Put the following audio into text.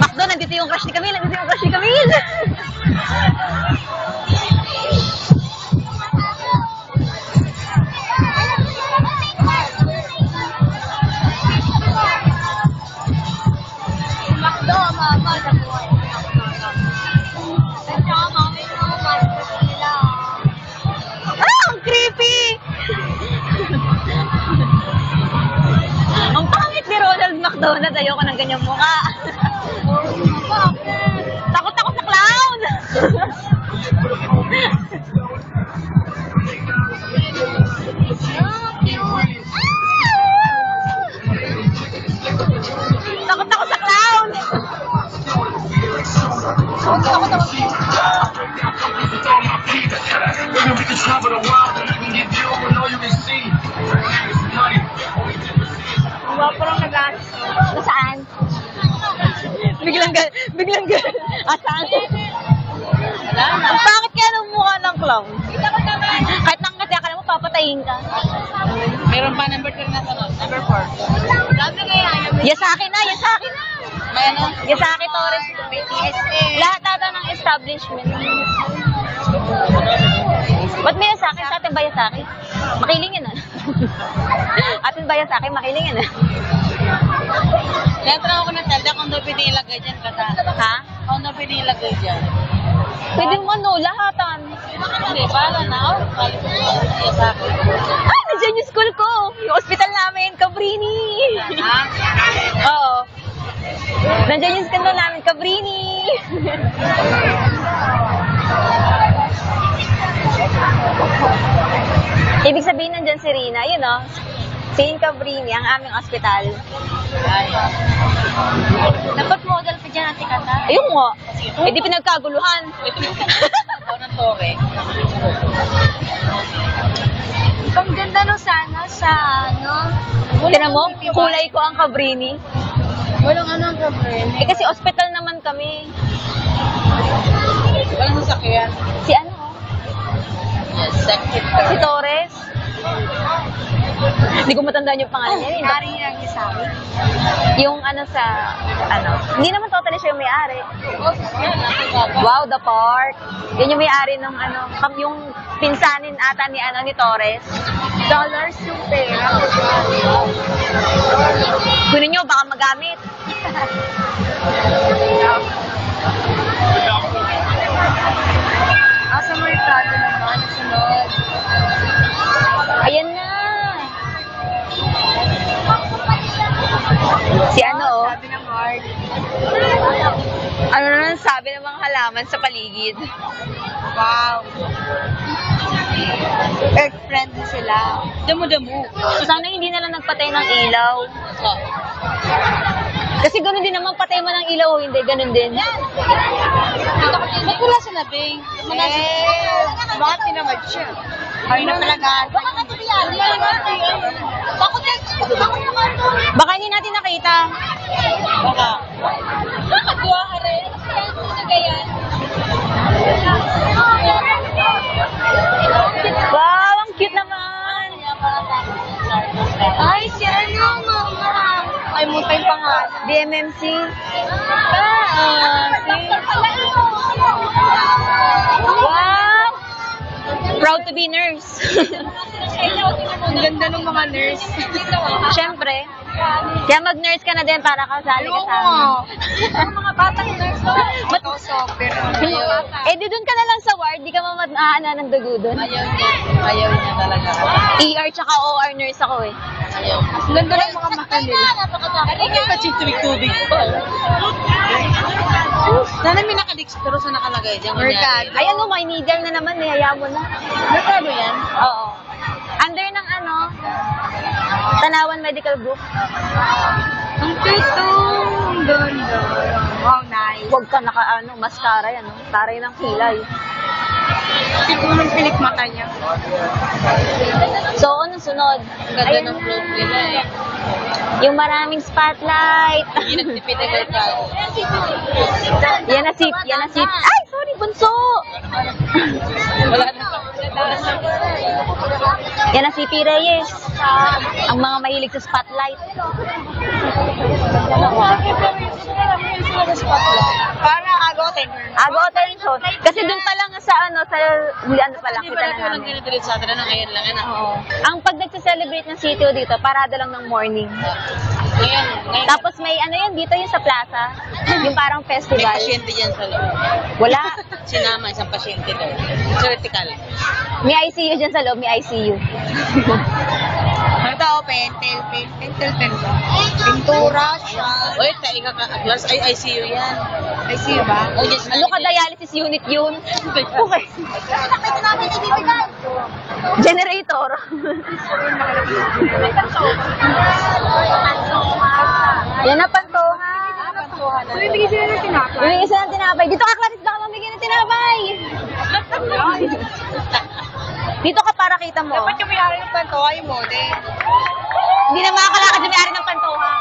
Macdo, nandito yung crush ni Camille. Nandito yung crush ni Camille. Macdo, mama. Ah, ang creepy! Ang pangit ni Ronald McDonald. Ayoko ng ganyang mukha. Takot ako sa clown! Takot ako sa clown! Parang nag-aas. Saan? Biglang Asaan? Ang pangit kaya ng mukha ng clown. Kahit nakakatya ka mo, papatayin ka. Meron pa number 3 na sunod. Number 4. Dami kaya. Yasaki na. May ano? Yasaki Torres. PTSA. Lahat ata ng establishment. Ba't may Yasaki? Sa atin ba Yasaki? Makilingin ah. Atin ba Yasaki? Makilingin ah. Siyempre ako na Zelda kung doon pwede ilagay dyan kata. Ha? Kung doon pwede ilagay dyan. Pwede mo lahatan. Hindi, pala na. Kali ko sa akin. Ay, nandiyan yung school ko. Yung hospital namin, Cabrini. Ha? Oo. Nandiyan yung school namin, Cabrini. Ibig sabihin nandiyan si Rina. Yun o. Si Cabrini, ang aming hospital. Ay. Dapat model pa dyan natin kata. Ayun nga. Eh di pinagkaguluhan. Ito yung ako ng tore. Ang ganda no sana sa ano. Tinan mo, kulay ko ang Cabrini. Walang ano ang kabrin. Eh kasi hospital naman kami. Walang sasakyan. Si ano? Yes, second. Si Torres. Hindi ko matandaan yung pangalan niya. Ari lang yung sa akin. Yung ano sa, hindi naman totally siya yung may-ari. Oh, sasakyan. Wow, the park. Yan yung may-ari ng yung pinsanin ata ni Torres. Dollars yung pera. Kunin nyo, baka magamit. Asa mo yung prado naman, sunod. Ayan na. Si ano, oh. Sabi ng Mark. Ano naman sabi ng mga halaman sa paligid? Wow. Earth-friendly sila. Damo-damo. Sana hindi na lang nagpatay ng ilaw. Kasi ganun din naman, patay mo ng ilaw o hindi, ganun din. Ba't wala sa labing? Bakit tinamad siya? Ay na talaga. Bakit natin yan? Bakit naman? Baka hindi natin nakita. Baka. Nakagawa ka rin. Ano ganyan? Wow, ang cute naman. Ay, si ano, mama. Ay, mutay pa nga. DMMC. Wow! Proud to be nurse. Ang ganda ng mga nurse. Siyempre. Kaya mag-nurse ka na din para kasali ka sa amin. Mga batang nurse. Ba't super? Eh, di dun ka na lang sa ward, di ka maaana ng dugo dun. Ayaw niya talaga. ER tsaka OR nurse ako eh. Ang ganda ng mga mata nila. Ano yung kachitubig-tubig pa? Sana may nakadextro sa nakalagay dyan. Mercado. Ay, ano, may needle na naman, hayaan mo na. Mercado yan? Oo. Under ng ano, Tanawan Medical Group. Ang cute ang ganda. Wow, nice. Huwag ka mascara yan, no? Taray ng kilay. Siguro ng pilik mata niya. So, ano sunod? Ang ganda ng float nila eh. Yung maraming spotlight. Hindi nagtipid ang mercado. Yan na sip. Ay, sorry, bunso! Wala na. Yan na si P. Reyes. Ang mga mahilig sa spotlight. Para agotin. Agotan show. Kasi dun pa lang sa ano pa lang Hindi kita pala na ito lang namin. ginadilit sa atin. Ano ngayon lang yan ah. Oo. Ang pag nagse-celebrate ng sitio dito, parada lang ng morning. Ngayon. Tapos may ano yun, dito yung sa plaza. Yung parang May festival. pasyente dyan sa loob. Wala. Sinama isang pasyente doon. Vertical. May ICU dyan sa loob, may ICU. Ito, pentel. Pintura siya. Uy, taiga ka. Plus, ay ICU yan. ICU ba? Oh, yes, Ano ka dialysis unit yun? Okay. Generator. Yan na pantoha. Bibigyan sila ng tinapay. Bumigay sila ng tinapay. Dito ka, Clarice, baka mamigay ng tinapay. Dito ka para kita mo. Dapat yung may-ari ng panto ay model. Hindi na makakalakad yung may-ari ng pantoha.